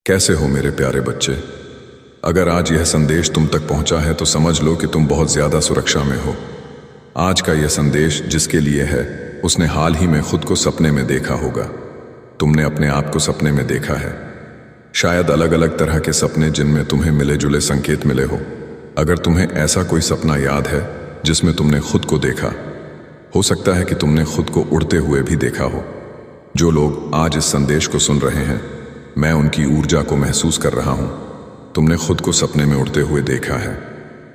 कैसे हो मेरे प्यारे बच्चे। अगर आज यह संदेश तुम तक पहुंचा है तो समझ लो कि तुम बहुत ज्यादा सुरक्षा में हो। आज का यह संदेश जिसके लिए है उसने हाल ही में खुद को सपने में देखा होगा। तुमने अपने आप को सपने में देखा है, शायद अलग अलग तरह के सपने जिनमें तुम्हें मिले जुले संकेत मिले हो। अगर तुम्हें ऐसा कोई सपना याद है जिसमें तुमने खुद को देखा, हो सकता है कि तुमने खुद को उड़ते हुए भी देखा हो। जो लोग आज इस संदेश को सुन रहे हैं, मैं उनकी ऊर्जा को महसूस कर रहा हूं। तुमने खुद को सपने में उड़ते हुए देखा है।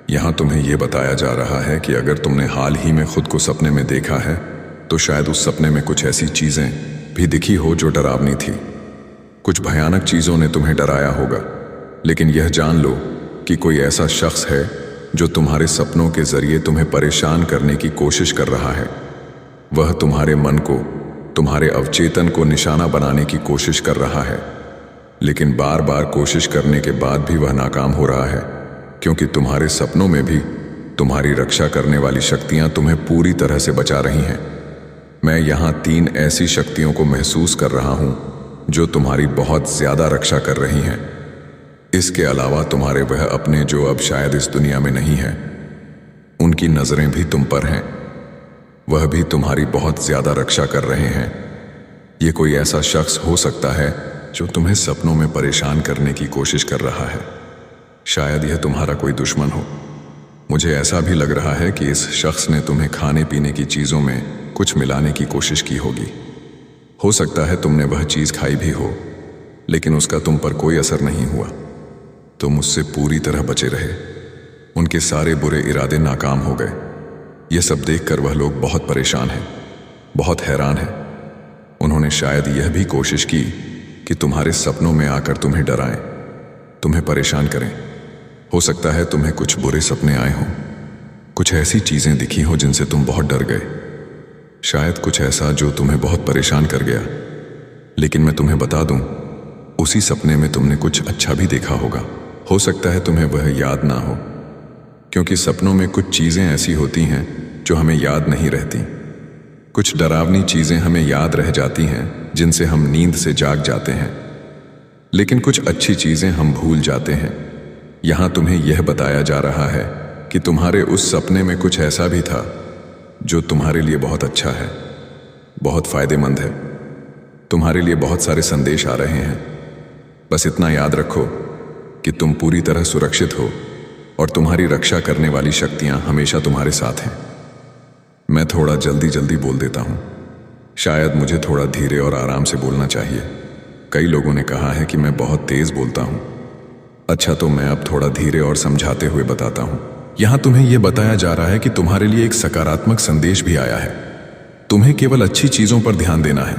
यहां तुम्हें यह बताया जा रहा है कि अगर तुमने हाल ही में खुद को सपने में देखा है तो शायद उस सपने में कुछ ऐसी चीजें भी दिखी हो जो डरावनी थी। कुछ भयानक चीजों ने तुम्हें डराया होगा, लेकिन यह जान लो कि कोई ऐसा शख्स है जो तुम्हारे सपनों के जरिए तुम्हें परेशान करने की कोशिश कर रहा है। वह तुम्हारे मन को, तुम्हारे अवचेतन को निशाना बनाने की कोशिश कर रहा है, लेकिन बार बार कोशिश करने के बाद भी वह नाकाम हो रहा है, क्योंकि तुम्हारे सपनों में भी तुम्हारी रक्षा करने वाली शक्तियां तुम्हें पूरी तरह से बचा रही हैं। मैं यहां 3 ऐसी शक्तियों को महसूस कर रहा हूं जो तुम्हारी बहुत ज्यादा रक्षा कर रही हैं। इसके अलावा तुम्हारे वह अपने जो अब शायद इस दुनिया में नहीं है, उनकी नजरें भी तुम पर हैं। वह भी तुम्हारी बहुत ज्यादा रक्षा कर रहे हैं। ये कोई ऐसा शख्स हो सकता है जो तुम्हें सपनों में परेशान करने की कोशिश कर रहा है। शायद यह तुम्हारा कोई दुश्मन हो। मुझे ऐसा भी लग रहा है कि इस शख्स ने तुम्हें खाने पीने की चीजों में कुछ मिलाने की कोशिश की होगी। हो सकता है तुमने वह चीज खाई भी हो, लेकिन उसका तुम पर कोई असर नहीं हुआ। तुम उससे पूरी तरह बचे रहे। उनके सारे बुरे इरादे नाकाम हो गए। यह सब देखकर वह लोग बहुत परेशान हैं, बहुत हैरान हैं। उन्होंने शायद यह भी कोशिश की कि तुम्हारे सपनों में आकर तुम्हें डराएं, तुम्हें परेशान करें। हो सकता है तुम्हें कुछ बुरे सपने आए हों, कुछ ऐसी चीजें दिखी हो जिनसे तुम बहुत डर गए। शायद कुछ ऐसा जो तुम्हें बहुत परेशान कर गया। लेकिन मैं तुम्हें बता दूं, उसी सपने में तुमने कुछ अच्छा भी देखा होगा। हो सकता है तुम्हें वह याद ना हो, क्योंकि सपनों में कुछ चीजें ऐसी होती हैं जो हमें याद नहीं रहती। कुछ डरावनी चीजें हमें याद रह जाती हैं जिनसे हम नींद से जाग जाते हैं, लेकिन कुछ अच्छी चीजें हम भूल जाते हैं। यहां तुम्हें यह बताया जा रहा है कि तुम्हारे उस सपने में कुछ ऐसा भी था जो तुम्हारे लिए बहुत अच्छा है, बहुत फायदेमंद है। तुम्हारे लिए बहुत सारे संदेश आ रहे हैं। बस इतना याद रखो कि तुम पूरी तरह सुरक्षित हो और तुम्हारी रक्षा करने वाली शक्तियां हमेशा तुम्हारे साथ हैं। मैं थोड़ा जल्दी जल्दी बोल देता हूं। शायद मुझे थोड़ा धीरे और आराम से बोलना चाहिए। कई लोगों ने कहा है कि मैं बहुत तेज बोलता हूं। अच्छा, तो मैं अब थोड़ा धीरे और समझाते हुए बताता हूं। यहां तुम्हें यह बताया जा रहा है कि तुम्हारे लिए एक सकारात्मक संदेश भी आया है। तुम्हें केवल अच्छी चीजों पर ध्यान देना है,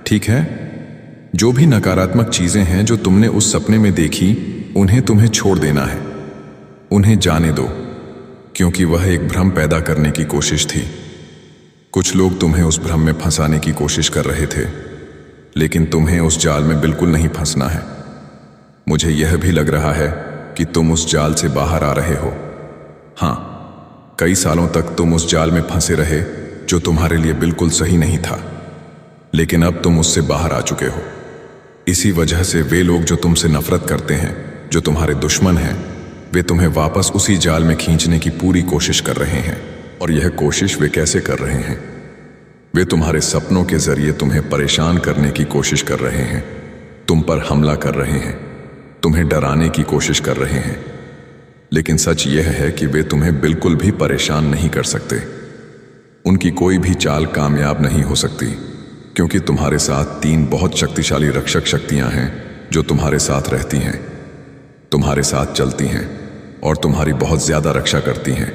ठीक है? जो भी नकारात्मक चीजें हैं जो तुमने उस सपने में देखी, उन्हें तुम्हें छोड़ देना है। उन्हें जाने दो, क्योंकि वह एक भ्रम पैदा करने की कोशिश थी। कुछ लोग तुम्हें उस भ्रम में फंसाने की कोशिश कर रहे थे, लेकिन तुम्हें उस जाल में बिल्कुल नहीं फंसना है। मुझे यह भी लग रहा है कि तुम उस जाल से बाहर आ रहे हो। हां, कई सालों तक तुम उस जाल में फंसे रहे जो तुम्हारे लिए बिल्कुल सही नहीं था, लेकिन अब तुम उससे बाहर आ चुके हो। इसी वजह से वे लोग जो तुमसे नफरत करते हैं, जो तुम्हारे दुश्मन हैं, वे तुम्हें वापस उसी जाल में खींचने की पूरी कोशिश कर रहे हैं। और यह कोशिश वे कैसे कर रहे हैं? वे तुम्हारे सपनों के जरिए तुम्हें परेशान करने की कोशिश कर रहे हैं, तुम पर हमला कर रहे हैं, तुम्हें डराने की कोशिश कर रहे हैं। लेकिन सच यह है कि वे तुम्हें बिल्कुल भी परेशान नहीं कर सकते। उनकी कोई भी चाल कामयाब नहीं हो सकती, क्योंकि तुम्हारे साथ 3 बहुत शक्तिशाली रक्षक शक्तियां हैं जो तुम्हारे साथ रहती हैं, तुम्हारे साथ चलती हैं और तुम्हारी बहुत ज्यादा रक्षा करती हैं।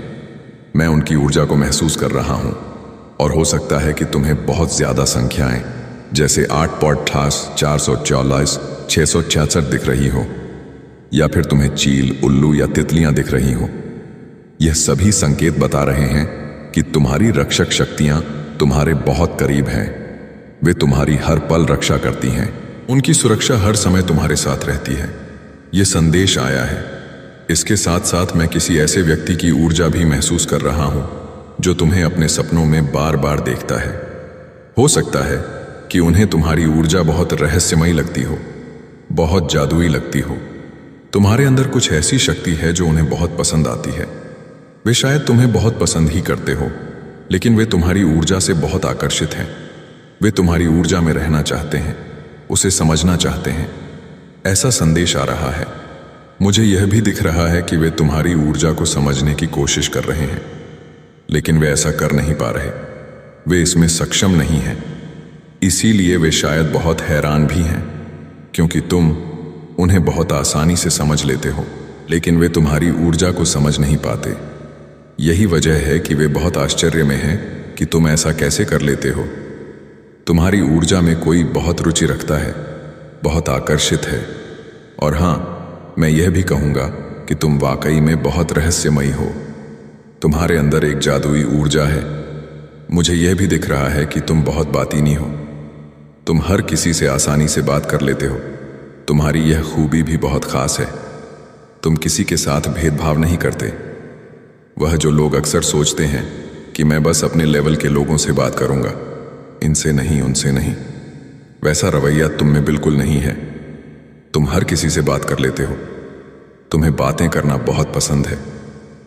मैं उनकी ऊर्जा को महसूस कर रहा हूं, और हो सकता है कि तुम्हें बहुत ज्यादा संख्याएं जैसे 8.8, 444, 666 दिख रही हो, या फिर तुम्हें चील, उल्लू या तितलियां दिख रही हो। यह सभी संकेत बता रहे हैं कि तुम्हारी रक्षक शक्तियां तुम्हारे बहुत करीब हैं। वे तुम्हारी हर पल रक्षा करती हैं। उनकी सुरक्षा हर समय तुम्हारे साथ रहती है। यह संदेश आया है। इसके साथ साथ मैं किसी ऐसे व्यक्ति की ऊर्जा भी महसूस कर रहा हूं जो तुम्हें अपने सपनों में बार बार देखता है। हो सकता है कि उन्हें तुम्हारी ऊर्जा बहुत रहस्यमयी लगती हो, बहुत जादुई लगती हो। तुम्हारे अंदर कुछ ऐसी शक्ति है जो उन्हें बहुत पसंद आती है। वे शायद तुम्हें बहुत पसंद ही करते हो, लेकिन वे तुम्हारी ऊर्जा से बहुत आकर्षित हैं। वे तुम्हारी ऊर्जा में रहना चाहते हैं, उसे समझना चाहते हैं। ऐसा संदेश आ रहा है। मुझे यह भी दिख रहा है कि वे तुम्हारी ऊर्जा को समझने की कोशिश कर रहे हैं, लेकिन वे ऐसा कर नहीं पा रहे। वे इसमें सक्षम नहीं हैं। इसीलिए वे शायद बहुत हैरान भी हैं, क्योंकि तुम उन्हें बहुत आसानी से समझ लेते हो, लेकिन वे तुम्हारी ऊर्जा को समझ नहीं पाते। यही वजह है कि वे बहुत आश्चर्य में हैं कि तुम ऐसा कैसे कर लेते हो। तुम्हारी ऊर्जा में कोई बहुत रुचि रखता है, बहुत आकर्षित है। और हाँ, मैं यह भी कहूँगा कि तुम वाकई में बहुत रहस्यमयी हो। तुम्हारे अंदर एक जादुई ऊर्जा है। मुझे यह भी दिख रहा है कि तुम बहुत बातीनी हो। तुम हर किसी से आसानी से बात कर लेते हो। तुम्हारी यह खूबी भी बहुत खास है। तुम किसी के साथ भेदभाव नहीं करते। वह जो लोग अक्सर सोचते हैं कि मैं बस अपने लेवल के लोगों से बात करूंगा, इनसे नहीं, उनसे नहीं, वैसा रवैया तुम में बिल्कुल नहीं है। तुम हर किसी से बात कर लेते हो। तुम्हें बातें करना बहुत पसंद है,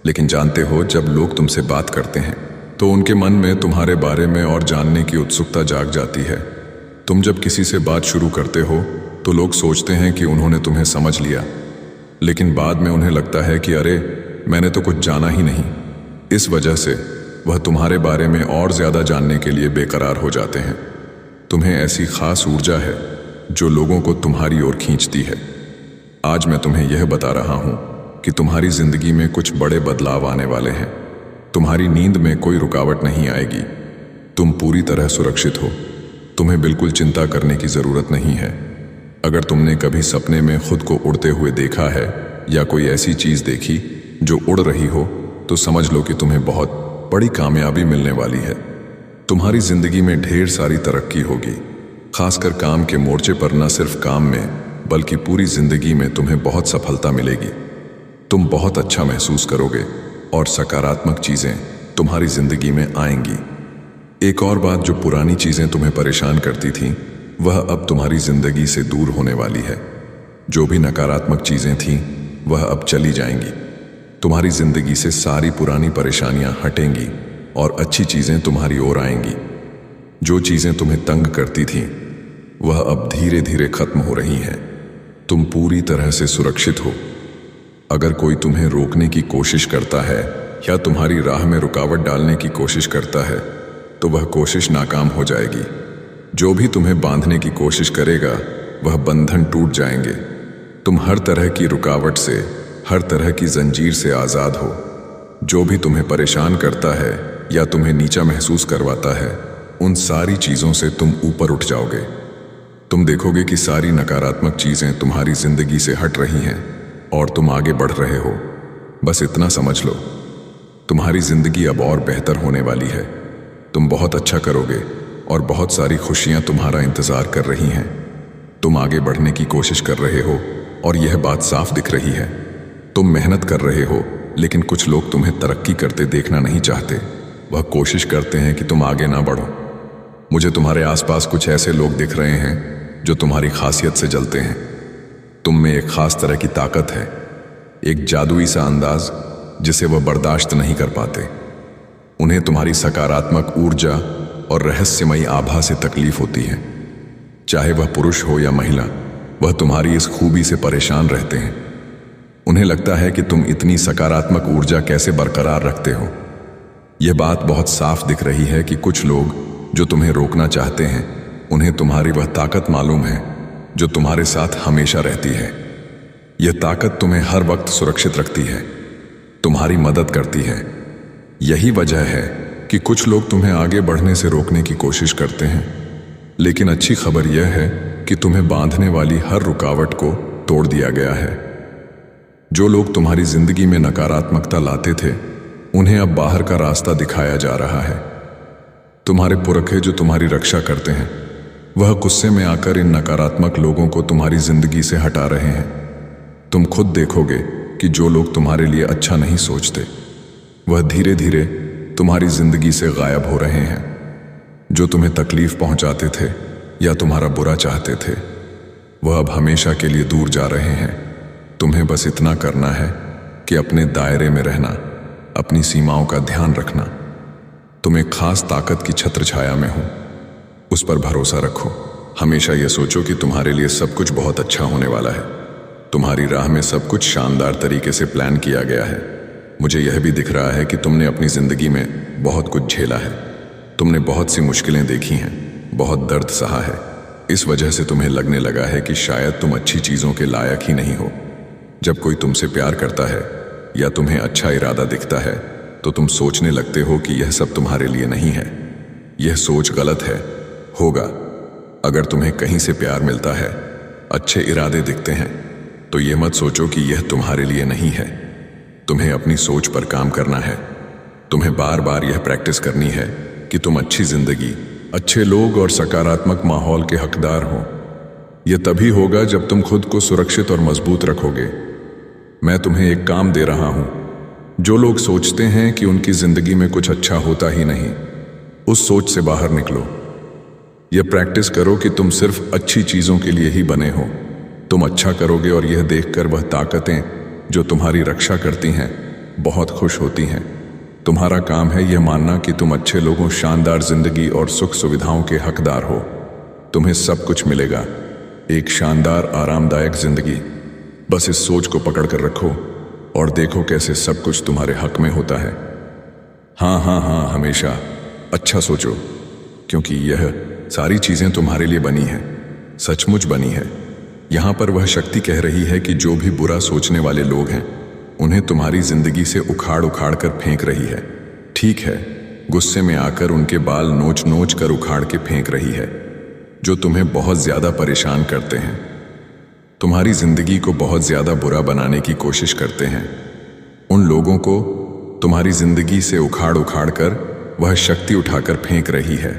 लेकिन जानते हो, जब लोग तुमसे बात करते हैं तो उनके मन में तुम्हारे बारे में और जानने की उत्सुकता जाग जाती है। तुम जब किसी से बात शुरू करते हो तो लोग सोचते हैं कि उन्होंने तुम्हें समझ लिया, लेकिन बाद में उन्हें लगता है कि अरे, मैंने तो कुछ जाना ही नहीं। इस वजह से वह तुम्हारे बारे में और ज्यादा जानने के लिए बेकरार हो जाते हैं। तुम्हें ऐसी खास ऊर्जा है जो लोगों को तुम्हारी ओर खींचती है। आज मैं तुम्हें यह बता रहा हूं कि तुम्हारी जिंदगी में कुछ बड़े बदलाव आने वाले हैं। तुम्हारी नींद में कोई रुकावट नहीं आएगी। तुम पूरी तरह सुरक्षित हो। तुम्हें बिल्कुल चिंता करने की जरूरत नहीं है। अगर तुमने कभी सपने में खुद को उड़ते हुए देखा है या कोई ऐसी चीज देखी जो उड़ रही हो, तो समझ लो कि तुम्हें बहुत बड़ी कामयाबी मिलने वाली है। तुम्हारी जिंदगी में ढेर सारी तरक्की होगी, खासकर काम के मोर्चे पर। न सिर्फ काम में, बल्कि पूरी जिंदगी में तुम्हें बहुत सफलता मिलेगी। तुम बहुत अच्छा महसूस करोगे और सकारात्मक चीजें तुम्हारी जिंदगी में आएंगी। एक और बात, जो पुरानी चीजें तुम्हें परेशान करती थीं, वह अब तुम्हारी जिंदगी से दूर होने वाली है। जो भी नकारात्मक चीजें थीं, वह अब चली जाएंगी। तुम्हारी जिंदगी से सारी पुरानी परेशानियां हटेंगी और अच्छी चीजें तुम्हारी ओर आएंगी। जो चीजें तुम्हें तंग करती थीं, वह अब धीरे धीरे खत्म हो रही हैं। तुम पूरी तरह से सुरक्षित हो। अगर कोई तुम्हें रोकने की कोशिश करता है या तुम्हारी राह में रुकावट डालने की कोशिश करता है, तो वह कोशिश नाकाम हो जाएगी। जो भी तुम्हें बांधने की कोशिश करेगा, वह बंधन टूट जाएंगे। तुम हर तरह की रुकावट से, हर तरह की जंजीर से आजाद हो। जो भी तुम्हें परेशान करता है या तुम्हें नीचा महसूस करवाता है, उन सारी चीजों से तुम ऊपर उठ जाओगे। तुम देखोगे कि सारी नकारात्मक चीजें तुम्हारी जिंदगी से हट रही हैं और तुम आगे बढ़ रहे हो। बस इतना समझ लो, तुम्हारी जिंदगी अब और बेहतर होने वाली है। तुम बहुत अच्छा करोगे और बहुत सारी खुशियां तुम्हारा इंतजार कर रही हैं। तुम आगे बढ़ने की कोशिश कर रहे हो और यह बात साफ दिख रही है। तुम मेहनत कर रहे हो, लेकिन कुछ लोग तुम्हें तरक्की करते देखना नहीं चाहते। वह कोशिश करते हैं कि तुम आगे ना बढ़ो। मुझे तुम्हारे आसपास कुछ ऐसे लोग दिख रहे हैं जो तुम्हारी खासियत से जलते हैं। तुम में एक खास तरह की ताकत है, एक जादुई सा अंदाज जिसे वह बर्दाश्त नहीं कर पाते। उन्हें तुम्हारी सकारात्मक ऊर्जा और रहस्यमयी आभा से तकलीफ होती है। चाहे वह पुरुष हो या महिला, वह तुम्हारी इस खूबी से परेशान रहते हैं। उन्हें लगता है कि तुम इतनी सकारात्मक ऊर्जा कैसे बरकरार रखते हो। यह बात बहुत साफ दिख रही है कि कुछ लोग जो तुम्हें रोकना चाहते हैं, उन्हें तुम्हारी वह ताकत मालूम है जो तुम्हारे साथ हमेशा रहती है। यह ताकत तुम्हें हर वक्त सुरक्षित रखती है, तुम्हारी मदद करती है। यही वजह है कि कुछ लोग तुम्हें आगे बढ़ने से रोकने की कोशिश करते हैं, लेकिन अच्छी खबर यह है कि तुम्हें बांधने वाली हर रुकावट को तोड़ दिया गया है। जो लोग तुम्हारी जिंदगी में नकारात्मकता लाते थे, उन्हें अब बाहर का रास्ता दिखाया जा रहा है। तुम्हारे पुरखे जो तुम्हारी रक्षा करते हैं, वह गुस्से में आकर इन नकारात्मक लोगों को तुम्हारी जिंदगी से हटा रहे हैं। तुम खुद देखोगे कि जो लोग तुम्हारे लिए अच्छा नहीं सोचते, वह धीरे धीरे तुम्हारी जिंदगी से गायब हो रहे हैं। जो तुम्हें तकलीफ पहुंचाते थे या तुम्हारा बुरा चाहते थे, वह अब हमेशा के लिए दूर जा रहे हैं। तुम्हें बस इतना करना है कि अपने दायरे में रहना, अपनी सीमाओं का ध्यान रखना। तुम एक खास ताकत की छत्र छाया में हो, उस पर भरोसा रखो। हमेशा यह सोचो कि तुम्हारे लिए सब कुछ बहुत अच्छा होने वाला है। तुम्हारी राह में सब कुछ शानदार तरीके से प्लान किया गया है। मुझे यह भी दिख रहा है कि तुमने अपनी जिंदगी में बहुत कुछ झेला है। तुमने बहुत सी मुश्किलें देखी हैं, बहुत दर्द सहा है। इस वजह से तुम्हें लगने लगा है कि शायद तुम अच्छी चीजों के लायक ही नहीं हो। जब कोई तुमसे प्यार करता है या तुम्हें अच्छा इरादा दिखता है तो तुम सोचने लगते हो कि यह सब तुम्हारे लिए नहीं है। यह सोच गलत है। होगा। अगर तुम्हें कहीं से प्यार मिलता है, अच्छे इरादे दिखते हैं, तो यह मत सोचो कि यह तुम्हारे लिए नहीं है। तुम्हें अपनी सोच पर काम करना है। तुम्हें बार बार यह प्रैक्टिस करनी है कि तुम अच्छी जिंदगी, अच्छे लोग और सकारात्मक माहौल के हकदार हो। यह तभी होगा जब तुम खुद को सुरक्षित और मजबूत रखोगे। मैं तुम्हें एक काम दे रहा हूं। जो लोग सोचते हैं कि उनकी जिंदगी में कुछ अच्छा होता ही नहीं, उस सोच से बाहर निकलो। यह प्रैक्टिस करो कि तुम सिर्फ अच्छी चीजों के लिए ही बने हो। तुम अच्छा करोगे और यह देखकर वह ताकतें जो तुम्हारी रक्षा करती हैं बहुत खुश होती हैं। तुम्हारा काम है यह मानना कि तुम अच्छे लोगों, शानदार जिंदगी और सुख सुविधाओं के हकदार हो। तुम्हें सब कुछ मिलेगा, एक शानदार आरामदायक जिंदगी। बस इस सोच को पकड़ कर रखो और देखो कैसे सब कुछ तुम्हारे हक में होता है। हाँ हाँ हाँ, हमेशा अच्छा सोचो, क्योंकि यह सारी चीजें तुम्हारे लिए बनी हैं, सचमुच बनी है। यहां पर वह शक्ति कह रही है कि जो भी बुरा सोचने वाले लोग हैं उन्हें तुम्हारी जिंदगी से उखाड़ उखाड़ कर फेंक रही है। ठीक है, गुस्से में आकर उनके बाल नोच नोच कर उखाड़ के फेंक रही है। जो तुम्हें बहुत ज्यादा परेशान करते हैं, तुम्हारी जिंदगी को बहुत ज्यादा बुरा बनाने की कोशिश करते हैं, उन लोगों को तुम्हारी जिंदगी से उखाड़ उखाड़ कर वह शक्ति उठाकर फेंक रही है।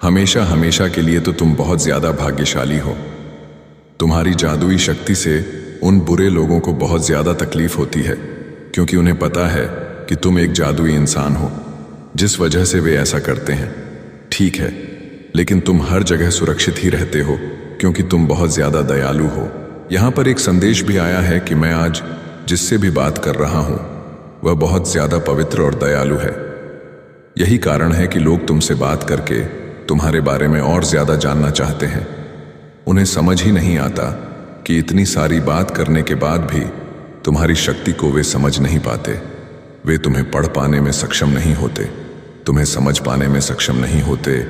हमेशा हमेशा के लिए तो तुम बहुत ज्यादा भाग्यशाली हो। तुम्हारी जादुई शक्ति से उन बुरे लोगों को बहुत ज्यादा तकलीफ होती है, क्योंकि उन्हें पता है कि तुम एक जादुई इंसान हो, जिस वजह से वे ऐसा करते हैं। ठीक है, लेकिन तुम हर जगह सुरक्षित ही रहते हो क्योंकि तुम बहुत ज्यादा दयालु हो। यहां पर एक संदेश भी आया है कि मैं आज जिससे भी बात कर रहा हूं वह बहुत ज्यादा पवित्र और दयालु है। यही कारण है कि लोग तुमसे बात करके तुम्हारे बारे में और ज्यादा जानना चाहते हैं। उन्हें समझ ही नहीं आता कि इतनी सारी बात करने के बाद भी तुम्हारी शक्ति को वे समझ नहीं पाते। वे तुम्हें पढ़ पाने में सक्षम नहीं होते, तुम्हें समझ पाने में सक्षम नहीं होते,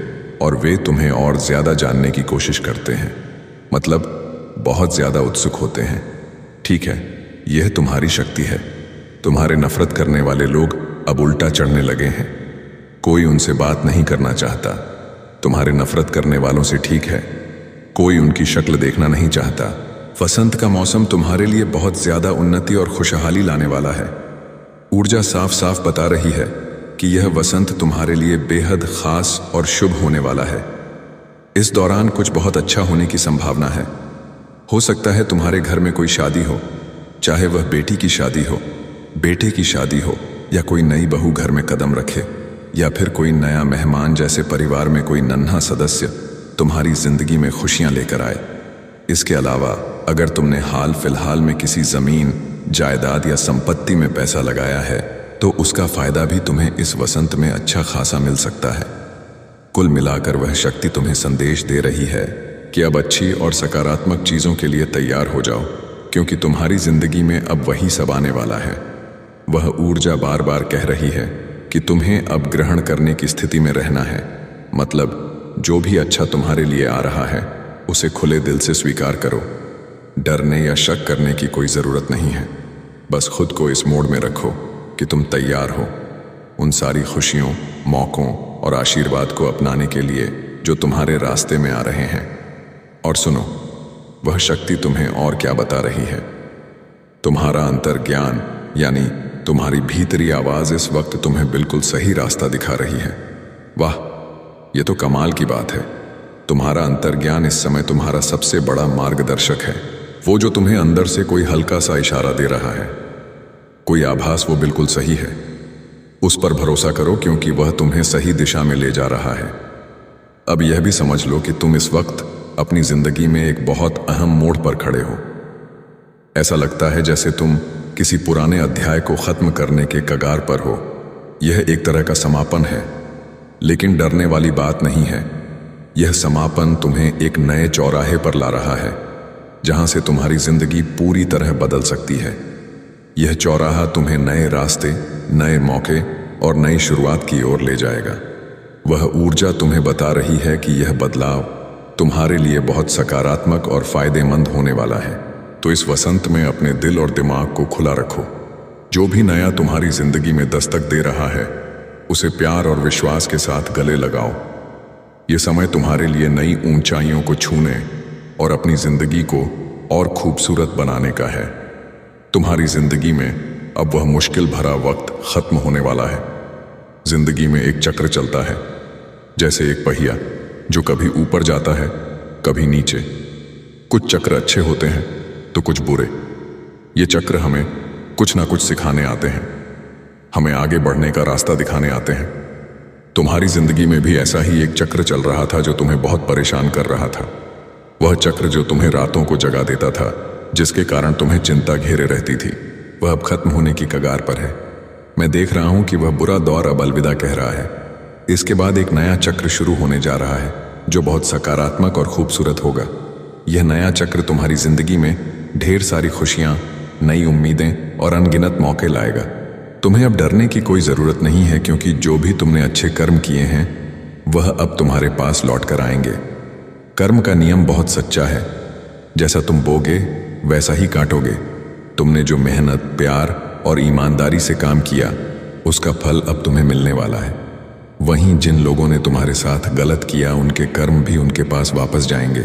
और वे तुम्हें और ज्यादा जानने की कोशिश करते हैं, मतलब बहुत ज्यादा उत्सुक होते हैं। ठीक है, यह तुम्हारी शक्ति है। तुम्हारे नफरत करने वाले लोग अब उल्टा चढ़ने लगे हैं। कोई उनसे बात नहीं करना चाहता। तुम्हारे नफरत करने वालों से ठीक है, कोई उनकी शक्ल देखना नहीं चाहता। वसंत का मौसम तुम्हारे लिए बहुत ज्यादा उन्नति और खुशहाली लाने वाला है। ऊर्जा साफ साफ बता रही है कि यह वसंत तुम्हारे लिए बेहद खास और शुभ होने वाला है। इस दौरान कुछ बहुत अच्छा होने की संभावना है। हो सकता है तुम्हारे घर में कोई शादी हो, चाहे वह बेटी की शादी हो, बेटे की शादी हो, या कोई नई बहू घर में कदम रखे, या फिर कोई नया मेहमान जैसे परिवार में कोई नन्हा सदस्य तुम्हारी जिंदगी में खुशियां लेकर आए। इसके अलावा अगर तुमने हाल फिलहाल में किसी जमीन, जायदाद या संपत्ति में पैसा लगाया है तो उसका फायदा भी तुम्हें इस वसंत में अच्छा खासा मिल सकता है। कुल मिलाकर वह शक्ति तुम्हें संदेश दे रही है कि अब अच्छी और सकारात्मक चीजों के लिए तैयार हो जाओ, क्योंकि तुम्हारी जिंदगी में अब वही सब आने वाला है। वह ऊर्जा बार बार कह रही है कि तुम्हें अब ग्रहण करने की स्थिति में रहना है, मतलब जो भी अच्छा तुम्हारे लिए आ रहा है उसे खुले दिल से स्वीकार करो। डरने या शक करने की कोई जरूरत नहीं है। बस खुद को इस मोड में रखो कि तुम तैयार हो उन सारी खुशियों, मौकों और आशीर्वाद को अपनाने के लिए जो तुम्हारे रास्ते में आ रहे हैं। और सुनो, वह शक्ति तुम्हें और क्या बता रही है। तुम्हारा अंतर्ज्ञान यानी तुम्हारी भीतरी आवाज इस वक्त तुम्हें बिल्कुल सही रास्ता दिखा रही है। वाह, ये तो कमाल की बात है। तुम्हारा अंतर्ज्ञान इस समय तुम्हारा सबसे बड़ा मार्गदर्शक है। वो जो तुम्हें अंदर से कोई हल्का सा इशारा दे रहा है, कोई आभास, वो बिल्कुल सही है। उस पर भरोसा करो क्योंकि वह तुम्हें सही दिशा में ले जा रहा है। अब यह भी समझ लो कि तुम इस वक्त अपनी जिंदगी में एक बहुत अहम मोड़ पर खड़े हो। ऐसा लगता है जैसे तुम किसी पुराने अध्याय को खत्म करने के कगार पर हो। यह एक तरह का समापन है, लेकिन डरने वाली बात नहीं है। यह समापन तुम्हें एक नए चौराहे पर ला रहा है, जहां से तुम्हारी जिंदगी पूरी तरह बदल सकती है। यह चौराहा तुम्हें नए रास्ते, नए मौके और नई शुरुआत की ओर ले जाएगा। वह ऊर्जा तुम्हें बता रही है कि यह बदलाव तुम्हारे लिए बहुत सकारात्मक और फायदेमंद होने वाला है। तो इस वसंत में अपने दिल और दिमाग को खुला रखो। जो भी नया तुम्हारी जिंदगी में दस्तक दे रहा है, उसे प्यार और विश्वास के साथ गले लगाओ। यह समय तुम्हारे लिए नई ऊंचाइयों को छूने और अपनी जिंदगी को और खूबसूरत बनाने का है। तुम्हारी जिंदगी में अब वह मुश्किल भरा वक्त खत्म होने वाला है। जिंदगी में एक चक्र चलता है, जैसे एक पहिया जो कभी ऊपर जाता है, कभी नीचे। कुछ चक्र अच्छे होते हैं तो कुछ बुरे। ये चक्र हमें कुछ ना कुछ सिखाने आते हैं, हमें आगे बढ़ने का रास्ता दिखाने आते हैं। तुम्हारी जिंदगी में भी ऐसा ही एक चक्र चल रहा था जो तुम्हें बहुत परेशान कर रहा था। वह चक्र जो तुम्हें रातों को जगा देता था, जिसके कारण तुम्हें चिंता घेरे रहती थी, वह अब खत्म होने की कगार पर है। मैं देख रहा हूं कि वह बुरा दौर अब अलविदा कह रहा है। इसके बाद एक नया चक्र शुरू होने जा रहा है, जो बहुत सकारात्मक और खूबसूरत होगा। यह नया चक्र तुम्हारी जिंदगी में ढेर सारी खुशियां, नई उम्मीदें और अनगिनत मौके लाएगा। तुम्हें अब डरने की कोई जरूरत नहीं है, क्योंकि जो भी तुमने अच्छे कर्म किए हैं वह अब तुम्हारे पास लौट कर आएंगे। कर्म का नियम बहुत सच्चा है। जैसा तुम बोगे वैसा ही काटोगे। तुमने जो मेहनत, प्यार और ईमानदारी से काम किया, उसका फल अब तुम्हें मिलने वाला है। वहीं जिन लोगों ने तुम्हारे साथ गलत किया, उनके कर्म भी उनके पास वापस जाएंगे।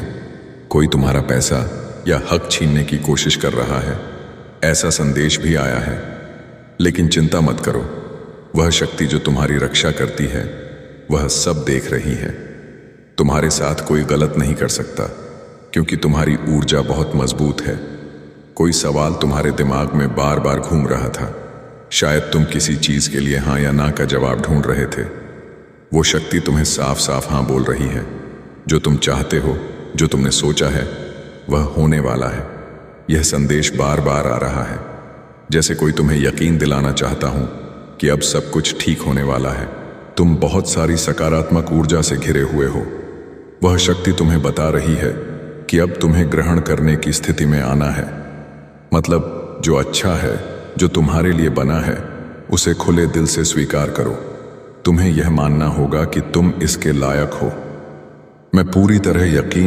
कोई तुम्हारा पैसा या हक छीनने की कोशिश कर रहा है, ऐसा संदेश भी आया है। लेकिन चिंता मत करो, वह शक्ति जो तुम्हारी रक्षा करती है वह सब देख रही है। तुम्हारे साथ कोई गलत नहीं कर सकता, क्योंकि तुम्हारी ऊर्जा बहुत मजबूत है। कोई सवाल तुम्हारे दिमाग में बार बार घूम रहा था। शायद तुम किसी चीज के लिए हाँ या ना का जवाब ढूंढ रहे थे। वो शक्ति तुम्हें साफ साफ हाँ बोल रही है। जो तुम चाहते हो, जो तुमने सोचा है, वह होने वाला है। यह संदेश बार बार आ रहा है, जैसे कोई तुम्हें यकीन दिलाना चाहता हूं कि अब सब कुछ ठीक होने वाला है। तुम बहुत सारी सकारात्मक ऊर्जा से घिरे हुए हो। वह शक्ति तुम्हें बता रही है कि अब तुम्हें ग्रहण करने की स्थिति में आना है। मतलब जो अच्छा है, जो तुम्हारे लिए बना है, उसे खुले दिल से स्वीकार करो। तुम्हें यह मानना होगा कि तुम इसके लायक हो। मैं पूरी तरह यकीन